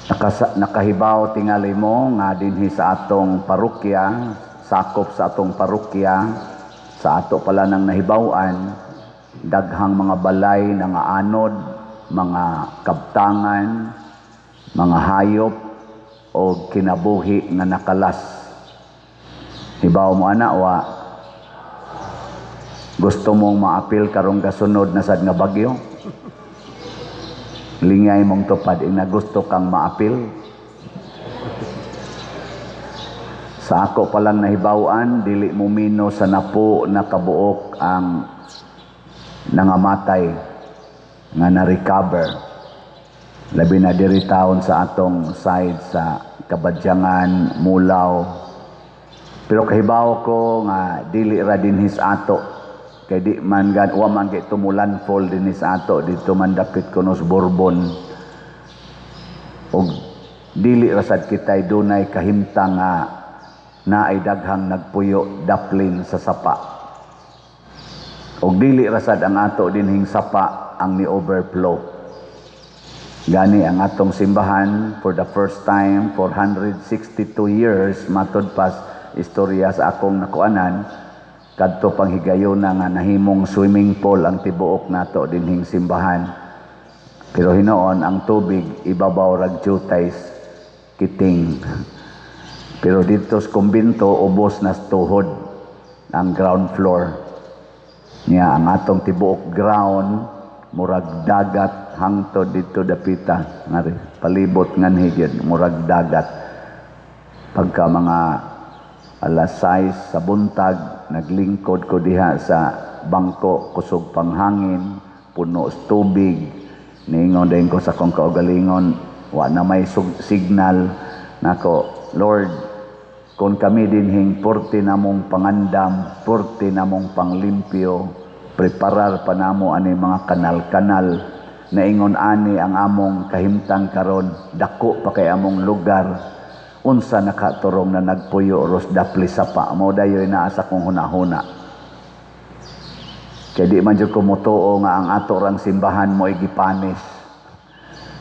Nakahibaw tingali mo nga dinhi sa atong parokya, sakop sa atong parokya, sa ato pala nang nahibawan, daghang mga balay na nga anod, mga kabtangan, mga hayop o kinabuhi nga nakalas. Hibaw mo ana wa gusto mong maapil karong kasunod na sad nga bagyo? Lingay mong tupad ina gusto kang maapil. Sa ako palang nahibawan, dili mo mino sa napo na kabuok ang nangamatay nga na-recover. Labi na diri taon sa atong side sa Kabadyangan, Mulaw. Pero kahibaw ko nga dili ra dinhis ato. Kay di man wa man kay tumulan fall dinhis ato dito man dapit kunos Bourbon. Og dili ra sad kitay dunay kahimtang nga naay daghang nagpuyo daplin sa sapa. Og dili ra sad ang ato dinhing sapa ang ni overflow. Gani ang atong simbahan for the first time 462 years matud pas istorya sa akong nakuanan kadto panghigayon na nga nahimong swimming pool ang tibuok nato dinhing simbahan. Pero hinoon ang tubig ibabaw rag jutay kiting. Pero dito sa kumbinto ubos na tuhod ang ground floor. Niya ang atong tibuok ground murag dagat hangtod dito dapita ngari palibot nganhi gyud murag dagat. Pagka mga alas 6 sa buntag naglingkod ko diha sa bangko kusog panghangin puno sa tubig niingon din ko sa kong kaugalingon wa na may signal nako Lord kung kami dinhing porte namong pangandam porte namong panglimpyo preparar pa namo ani mga kanal-kanal naingon ani ang among kahimtang karon dako pa kay among lugar unsa nakaturong na nagpuyo ros dapli sapa mo dayoy naa sa kong hunahuna. Kay di man jud ko motuo nga ang ato rang simbahan mo gipanis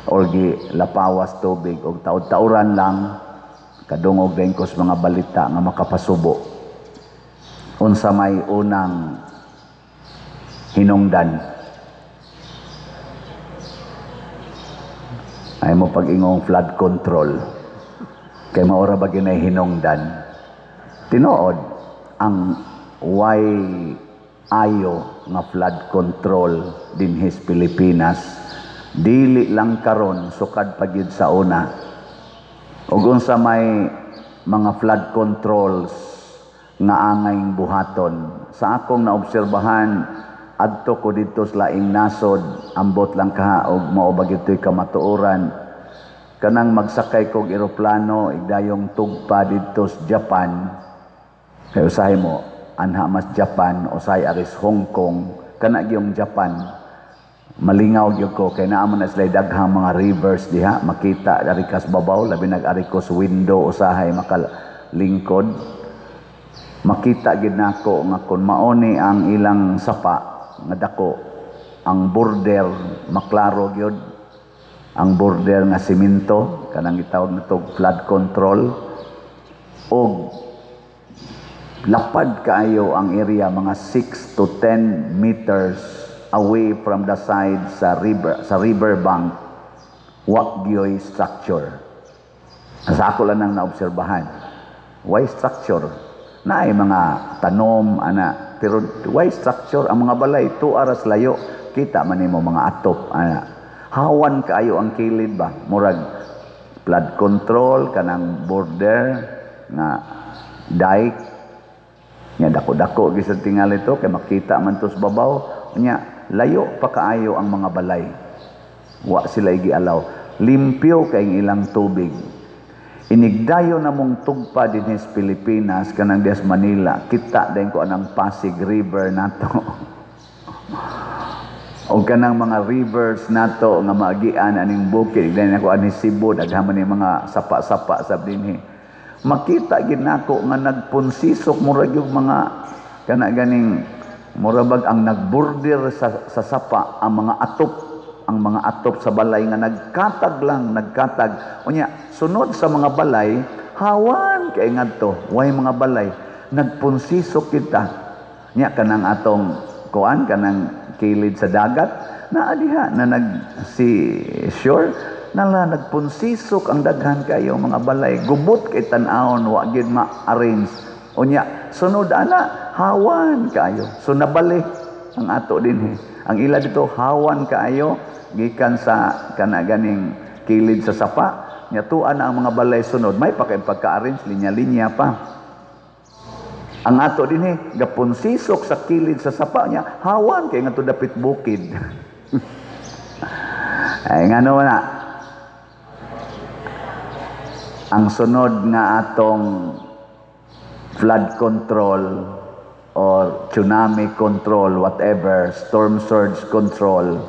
or gilapawas tubig og taud-tauran lang kadungog din ko sa mga balita nga makapasubo. Unsa may unang hinungdan ay mo pag-ingong flood control. Kay maura ba ginay hinungdan tinuod ang way ayo nga flood control dinhis Pilipinas dili lang karon sukad pagyud sa una ug unsa may mga flood controls nga angayng buhaton sa akong naobserbahan adto ko dito sa laing nasod ambot lang ka og mao ba gitoy kamatuoran kanang magsakay kog eroplano igdayong tugpa dito sa Japan kay usahay mo anha mas Japan usahay aris Hong Kong kana gyung Japan malingaw gyud ko kay naa man na sila daghang mga rivers diha makita dari kas babaw labi nag-ari ko sa window usahay makalingkod makita gid nako nga kun maoni ang ilang sapa nga dako ang border maklaro gyud ang border nga simento kanang gitawag natog flood control og lapad kaayo ang area mga 6 to 10 meters away from the side sa river bank wa gyoy structure sa ako lang nang naobserbahan why structure naay mga tanom ana pero why structure ang mga balay 2 aras layo kita man nimo mga atop ana hawan kaayo ang kilid ba murag flood control kanang border nga dike nya dako-dako gisad tingali to kay makita man to sa babaw nya layo pa kaayo ang mga balay wa sila gialaw limpyo kay ilang tubig inigdayo na mong tugpa dinhi sa Pilipinas kanang dias Manila kita din ko anang Pasig River nato o kanang mga rivers nato nga maagian aning bukid dahil ako ani Cebu daghan man mga sapa-sapa sa dinhi makita gid nako nga nagpunsisok murag yung mga kana ganing murabag ang nagborder sa sapa ang mga atop ang mga atop sa balay nga nagkatag lang, nagkatag. Unya, sunod sa mga balay, hawan kay ngadto, way mga balay, nagpunsisok kita. Nya kanang atong kuan, kanang kilid sa dagat, naadiha na si sure nala nagpunsisok ang daghan kayo mga balay, gubot kay tan-awon wa gid ma-arrange. Unya, sunod ana, hawan kayo. So nabalik ang ato dinhi. Ang ila dito hawan kaayo gikan sa kanaganing kilid sa sapa. Nya tuan ang mga balay sunod, may pagka-arrange linya-linya pa. Ang ato dinhi gapunsisok sa kilid sa sapa niya, hawan kay ngadto dapit bukid. Ay ngano na. Ang sunod nga atong flood control or tsunami control, whatever, storm surge control,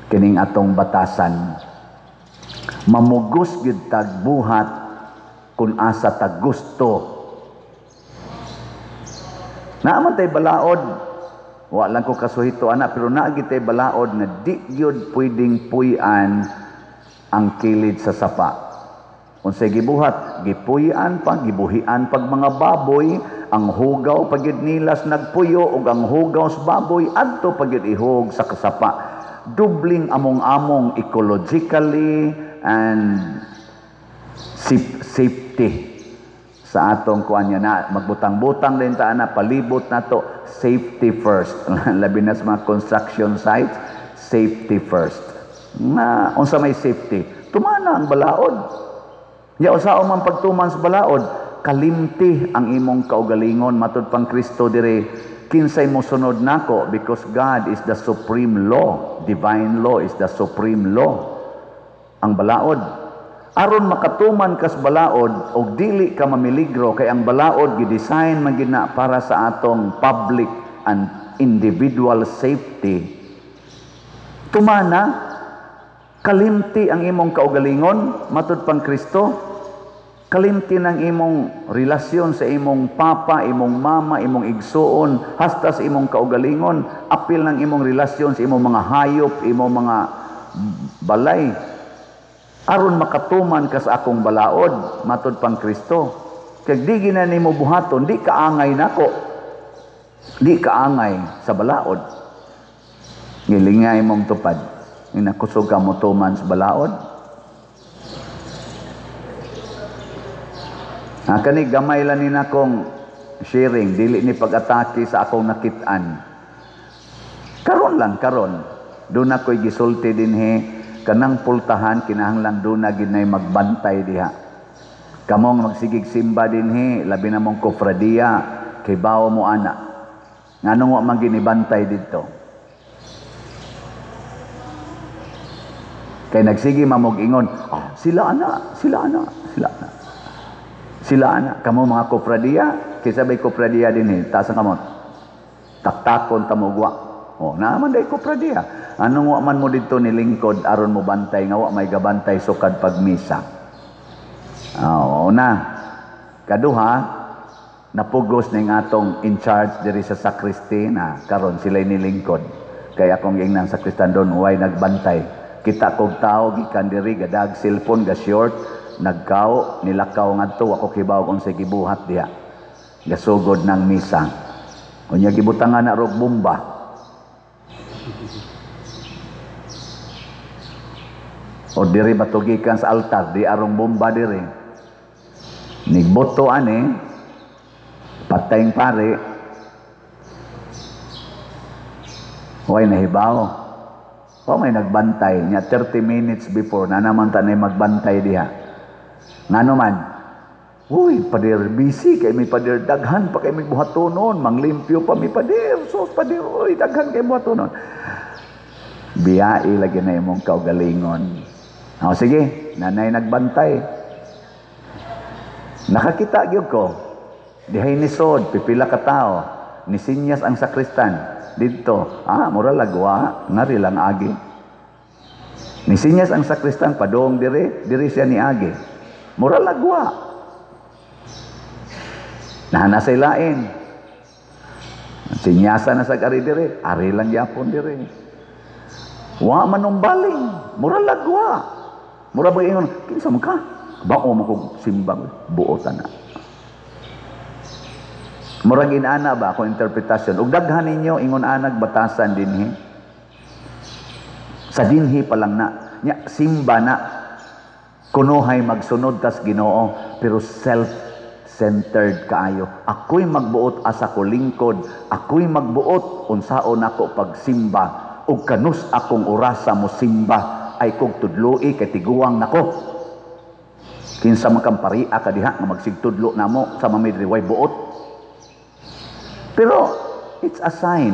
kining atong batasan, mamugos gid tag buhat kung asa tag gusto. Naaman tay balaod, wa lang ko kasuhito ana, pero naagi tay balaod na di gyud pwedeng puy-an ang kilid sa sapa. Unsay gibuhat, gipuy-an pa, gibuhian pag mga baboy, ang hugaw pagid nilas nagpuyo ug ang hugaw sa baboy adto pagid ihog sa kasapa. Dubling among-among ecologically and safety sa atong kuan niya na magbutang-butang din ta na palibot nato, safety first. Labi na sa mga construction sites, safety first. Na unsa may safety, tumana ang balaod. Ya usa man pagtuman sa balaod, kalimti ang imong kaugalingon matud pang Kristo dire, kinsay mo sunod nako, because God is the supreme law, divine law is the supreme law. Ang balaod aron makatuman kas balaod og dili ka mamiligro, kay ang balaod gidesign man gid na para sa atong public and individual safety. Tumana kalimti ang imong kaugalingon matud pang Kristo, kalimti ng imong relasyon sa imong papa, imong mama, imong igsuon, hasta sa imong kaugalingon, apil ng imong relasyon sa imong mga hayop, imong mga balay, aron makatuman ka sa akong balaod matud pang Kristo. Kag di gina nimo buhaton, di kaangay nako, di kaangay sa balaod, ngilingay imong tupad. Inakusog ka mo tuman sa balaod. Kani gamay lang ni nakong sharing, dili ni pag-atake sa akong nakit-an. Karon lang, karon. Doon ako'y gisulti dinhi, kanang pultahan, kinahanglan doon na ginay magbantay diha. Kamong magsigig simba dinhi, labi na mong kofradiya, kay bawo mo ana. Nganong wa man ginibantay dito? Kay nagsigi mamog-ingon, sila ana. Kamo mga kofradiya, kaysa bay kofradiya din taas ang kamot. Taktakon tamugwa. Naaman day kofradiya. Anong wa man mo dito nilingkod aron mo bantay, nga wa may gabantay sukad pagmisa. Na. Kaduha, napugos ning atong in charge diri sa sacristy na karon sila'y nilingkod. Kaya akong ingnan sakristan doon, way nagbantay. Kita kog tao gikan diri gadag cellphone ga short, nagkaw nilakaw ngadto ako kibaw kung sa gibuhat diha. Gasugod ng misa. Unya gibutangan na rog bomba. O diri batugikan sa altar, di arong bomba diri. Nigboto ani, patayng pare. Way nahibaw. May nagbantay niya 30 minutes before na naman tanay magbantay diha. Ngano man, uy, padir busy kay may padir daghan pa kay may buhatonon, manglimpyo pa may padir, sos padir, uy, daghan kay buhatonon. Biyai lagi na imong kaugalingon. Sige, nanay nagbantay. Nakakita gyud ko. Dihay ni sod, pipila ka tao, ni sinyas ang sakristan. Dito, mura lagwa, ngari lang agi. Nisinyas ang sakristan, padong diri siya ni agi. Mura lagwa. Nahanasay lain. Sinyasa na sa ari diri, ari lang yapon diri. Wa manumbaling, mura lagwa. Mura ba ingon, kinsa man ka? Bao mo kog simbang buotan na. Mura ginana ba ako interpretasyon. Ug daghan ninyo ingon anag batasan dinhi. Sa dinhi pa lang na, nya simba na kunuhay magsunod tas Ginoo pero self-centered kaayo. Ako'y magbuot asa ko lingkod, ako'y magbuot unsaon ako pagsimba ug kanus akong orasa mo simba ay kog tudloi kay tiguang nako. Kinsa man kang paria ka diha nga magsigtudlo namo sa mamidri way buot. Pero it's a sign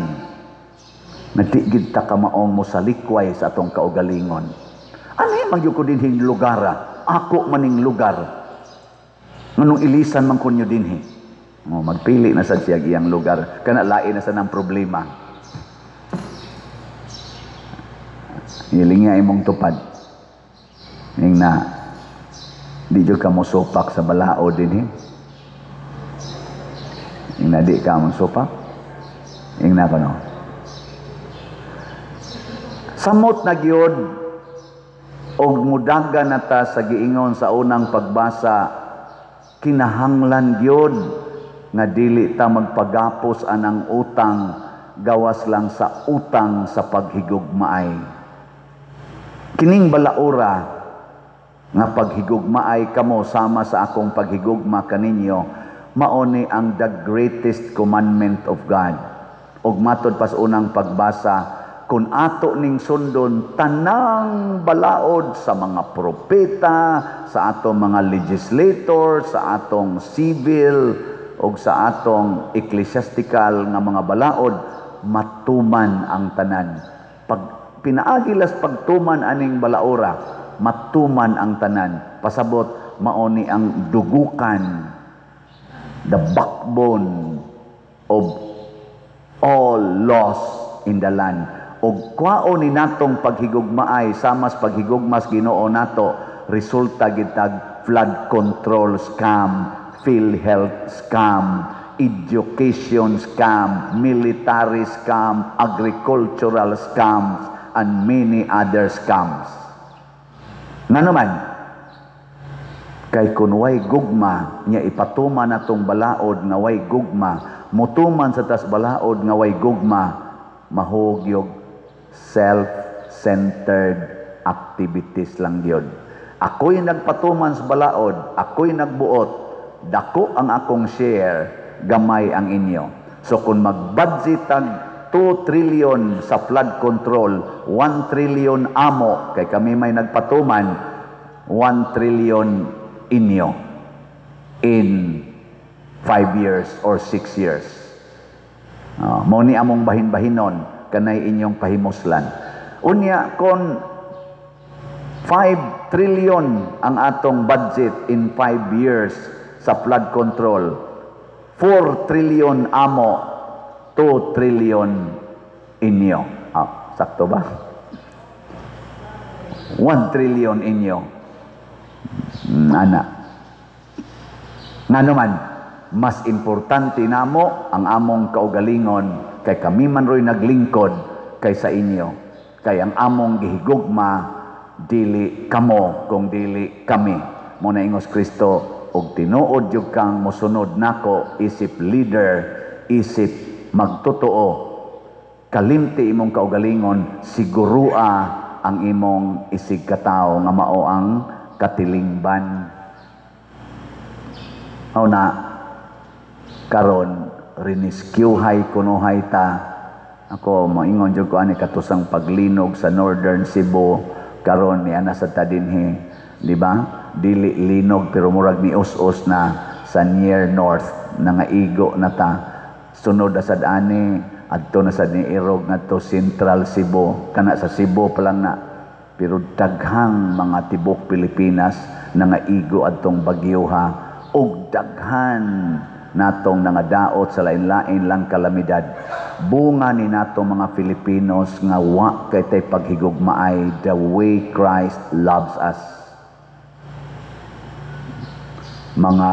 na di gid ta kamaong mo sa likway sa atong kaugalingon. Ano magyud ko dinhing lugara? Ako maning lugar. Nganong ilisan man kunyo dinhi? Magpili na sad siya giyang lugar. Kana lain na sa nang problema. Ilinga imong tupad. Ning na di jud ka mo sopak sa balao dinhi. Ning na di ka mo sopak. Ning na kono. Samot na gyud og mudaga na ta sa giingon sa unang pagbasa, kinahanglan gyud nga dili ta magpagapos anang utang gawas lang sa utang sa paghigugmaay. Kining balaura nga paghigugmaay kamo sama sa akong paghigugma kaninyo, mao ni ang the greatest commandment of God. Og matod pas unang pagbasa, kung ato ning sundon tanang balaod sa mga propeta, sa atong mga legislator, sa atong civil o sa atong ecclesiastical nga mga balaod, matuman ang tanan. Pag pinaagilas pagtuman aning balaora, matuman ang tanan. Pasabot maoni ang dugukan, the backbone of all laws in the land. Og kwao ni natong paghigugmaay samas paghigugmas Ginoo nato, resulta gitag flood control scam, PhilHealth scam, education scam, military scam, agricultural scams, and many other scams. Nga naman, kay kun way gugma, niya ipatuman natong balaod nga way gugma, mutuman sa tas balaod nga way gugma, mahugyog self-centered activities lang yun. Ako'y nagpatuman sa balaod, ako'y nagbuot, dako ang akong share, gamay ang inyo. So kung mag-budget tag 2 trillion sa flood control, 1 trillion amo, kay kami may nagpatuman, 1 trillion inyo in 5 years or 6 years. Mao ni among bahin-bahinon kanay inyong pahimuslan. Unya kon 5 trillion ang atong budget in 5 years sa flood control, 4 trillion amo, 2 trillion inyo. Sakto ba? 1 trillion inyo. Ana. Nga naman, mas importante namo ang among kaugalingon kay kami man ro'y naglingkod kaysa inyo. Kay ang among gihigugma, dili kamo kung dili kami. Muna ingos Kristo, og tinuod yung kang musunod nako, isip leader, isip magtotoo, kalimti imong kaugalingon, sigurua ang imong isig katao nga mao ang katilingban. O na, karon riniskiyuhay kunuhay ta. Ako moingon jud ko ani katusang paglinog sa Northern Cebu karon ni ana sa tadinhi, di ba? Dili linog pero murag ni us-us na sa near north nangaigo na ta. Sunod na sad ani adto na sad ni irog ngadto Central Cebu, kana sa Cebu pa lang na. Pero daghang mga tibok Pilipinas nangaigo adtong bagyo ha, og daghan natong nangadaot sa lain-lain lang kalamidad. Bunga ni natong mga Filipinos nga wa kay tay paghigugmaay the way Christ loves us. Mga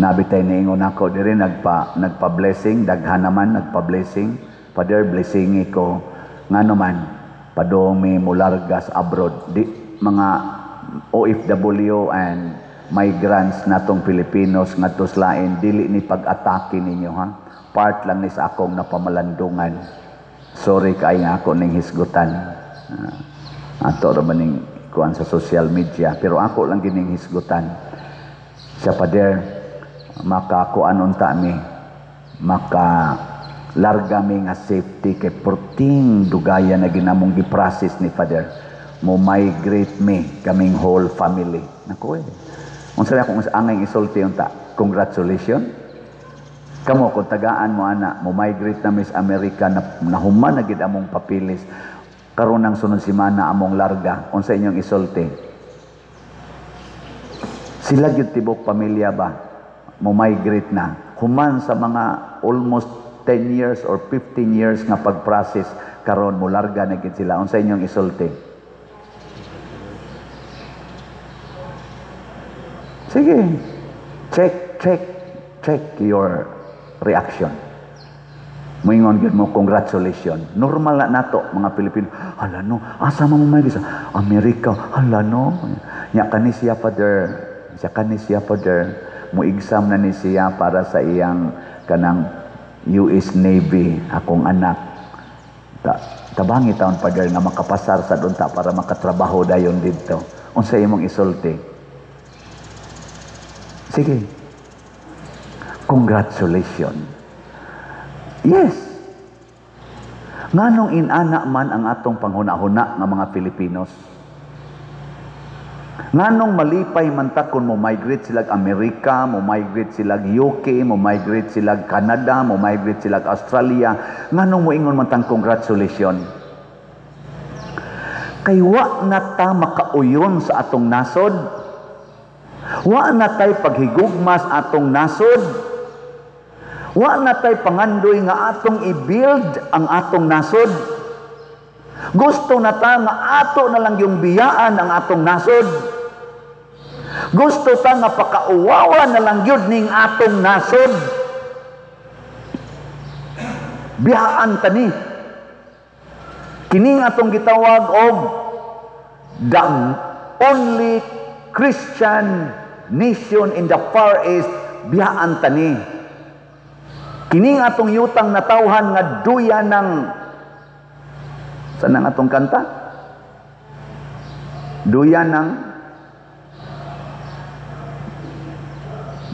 nabitay niingon ako diri nagpa-blessing, daghan naman nagpa-blessing. Father, blessing ko Ngano man padong may mulargas abroad, di mga OFW and migrants natong Pilipinos ngadto sa lain, dili ni pag-atake ninyo ha. Part lang ni sa akong napamalandungan. Sorry kay nga ako ning hisgutan. Ato ra man ning kuan sa social media, pero ako lang gining hisgutan. Sa pader makakuan unta mi, maka larga mi nga safety kay porting dugaya na ginamong gi-process ni Father. Mo migrate me kaming whole family. Nako unsa akong angay isulti unta? Congratulations. Kamo kung tagaan mo ana, mo migrate na Miss America na human na gid among papilis. Karon ng sunod semana among larga. Unsa inyong isulti? Sila gyud tibok pamilya ba mo migrate na human sa mga almost 10 years or 15 years nga pag-process karon mo larga na gid sila. Unsa inyong isulti? Sige. Check your reaction. Moingon gyud mo congratulations. Normal na nato mga Pilipino. Hala no, asa mo migrate sa Amerika? Hala no. Nya kani siya Father. Siya kani siya Father. Mo exam na ni siya para sa iyang kanang US Navy, akong anak. Tabangi taon Father nga makapasar sa dunta para makatrabaho dayon didto. Unsa imong isulti? Sige. Congratulations. Yes. Nganong inana man ang atong panghuna-huna nga mga Filipinos? Nganong malipay man ta kung mo migrate sila Amerika, mo migrate sila UK, mo migrate sila Canada, mo migrate sila Australia, nganong mo ingon man tang congratulations? Kay wa na ta makauyon sa atong nasod. Wa na tay paghigugmas atong nasod. Wa na tay pangandoy nga atong i-build ang atong nasod. Gusto na ta nga ato na lang yung biyaan ang atong nasod. Gusto ta nga pakauwawa na lang yun ning atong nasod. Biyaan ta ni. Kining atong gitawag og the only Christian nation in the Far East, biyaan ta ni. Kining atong yutang natawhan nga duya ng saan ang atong kanta? Duya ng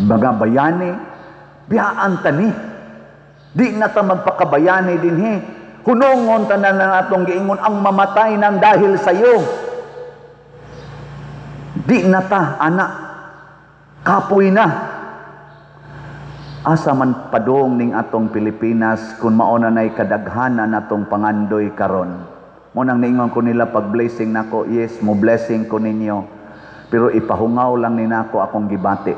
mga bayani, biyaan ta ni. Di na ta magpakabayani din he. Hunongon ta na atong giingon ang mamatay nang dahil sa iyo. Di na ta, anak, kapoy na. Asa man padong ning atong Pilipinas kung mauna na'y kadaghanan natong pangandoy karon. Munang niingon ko nila pag blessing nako, yes, mo blessing ko ninyo. Pero ipahungaw lang ni nako akong gibati.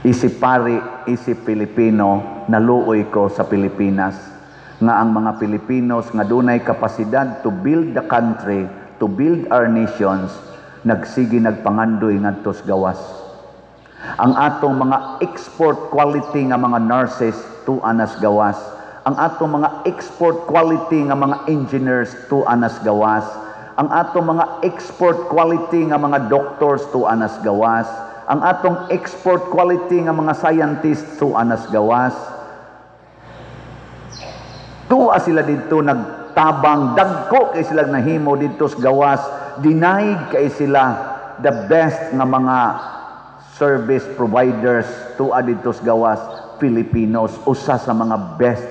Isip pari, isip Pilipino, naluoy ko sa Pilipinas. Nga ang mga Pilipinos nga dunay kapasidad to build the country, to build our nations, nagsigi nagpangandoy ngadtos gawas. Ang atong mga export quality nga mga nurses tuan nas gawas. Ang atong mga export quality nga mga engineers tuan nas gawas. Ang atong mga export quality nga mga doctors tuan nas gawas. Ang atong export quality nga mga scientists tuan nas gawas. Tuwa sila dito nagtabang, dagko kay sila nahimo dito sa gawas. Denied kay sila the best nga mga service providers tuwa dito sa gawas, Filipinos. Usa sa mga best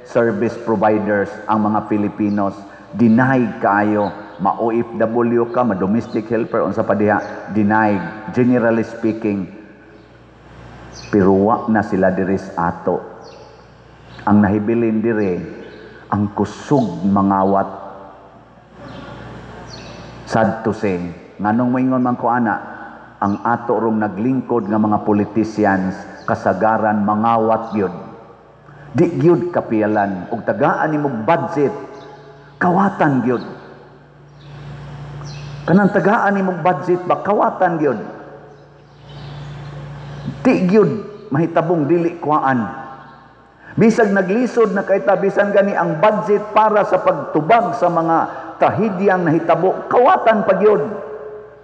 service providers ang mga Filipinos. Denied kayo. Ma-OFW ka, ma-domestic helper, unsa pa diha, denied. Generally speaking, pero wa na sila diri sa ato. Ang nahibilin dire, ang kusog mangawat. Sad to say, nganong moingon man ko ana, ang ato rong naglingkod nga mga politicians kasagaran mangawat gyud. Di gyud kapiyalan ug tagaan nimo budget kawatan gyud. Kanang tagaan nimo budget ba kawatan gyud. Di gyud mahitabong dili kuan. Bisag naglisod na kay ta, bisan gani ang budget para sa pagtubag sa mga trahedyang nahitabo, kawatan pagyod.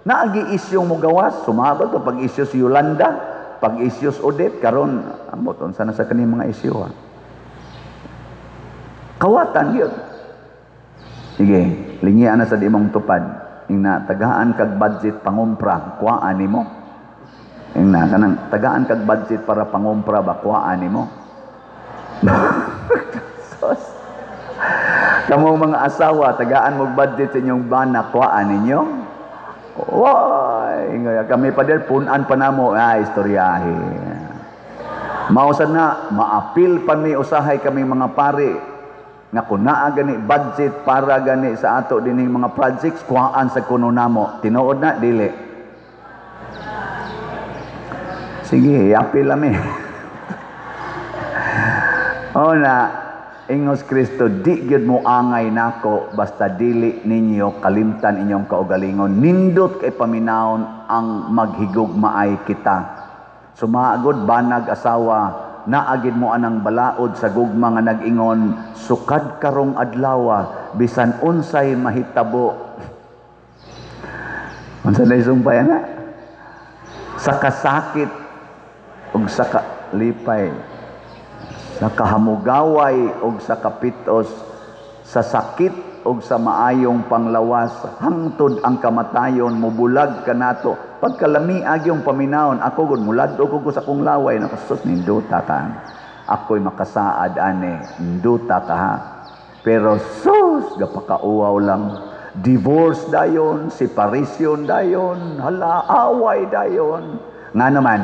Naagi isyong mo gawas, sumabot o pag-isyo si Yolanda, pag-isyo si Odette, karon ambot unsa na sa kaning mga isyo ha. Kawatan yun. Sige, lingian na sa di mong tupad. Ingna, tagaan kag budget pangumpra, kuhaan nimo. Ingna, kanang tagaan kag budget para pangumpra ba, kuhaan nimo. Kamong mga asawa, tagaan mo budget sa inyong bana, kuhaan ninyo. Why? Kami pa din, punan pa na mo, istoryahe. Mausad na, maapil pa mi usahay kami mga pari, nga kunaa gani budget para gani sa ato dining mga projects, kuhaan sa kuno namo. Tinuod na, dili. Sige, apil lami. O na, ingos Kristo, di gyud mo angay nako basta dili ninyo kalimtan inyong kaugalingon. Nindot kay paminawon ang maghigugmaay kita. Sumaagod banag asawa, naagid mo anang balaod sa gugma nga nag-ingon, sukad karong adlawa bisan unsay mahitabo. Unsa day sumpay na? Sa kasakit ug sa kalipay, sa kahamugaway ug sa kapitos, sa sakit ug sa maayong panglawas, hangtod ang kamatayon, mubulag kanato. Pagkalamiag yung paminawon, ako gud mulad ko sa kong laway, nakasus ninduta ka. Ako'y makasaad ane, ninduta ka ha. Pero sus, gapakauaw lang. Divorce dayon, separation dayon, hala, away dayon. Nga naman,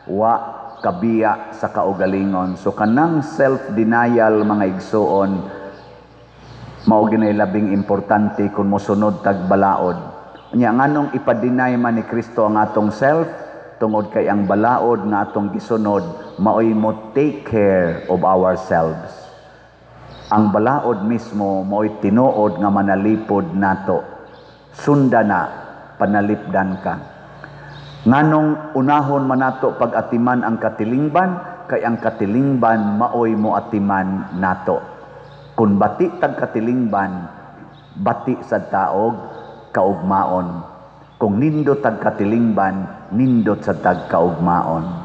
wa kabiya sa kaugalingon. So kanang self-denial mga igsuon, mao ginay labing importante kung mosunod tagbalaod. Nya nganong ipadinay man ni Kristo ang atong self tungod kay ang balaod nga atong gisunod maoy mo take care of ourselves. Ang balaod mismo maoy tinuod nga manalipod nato. Sunda na, panalipdan ka. Nganong unahon man nato pag-atiman ang katilingban, kay ang katilingban maoy mo atiman nato. Kung bati tag katilingban, bati sa taog kaugmaon. Kung nindot tag katilingban, nindot sa tag kaugmaon.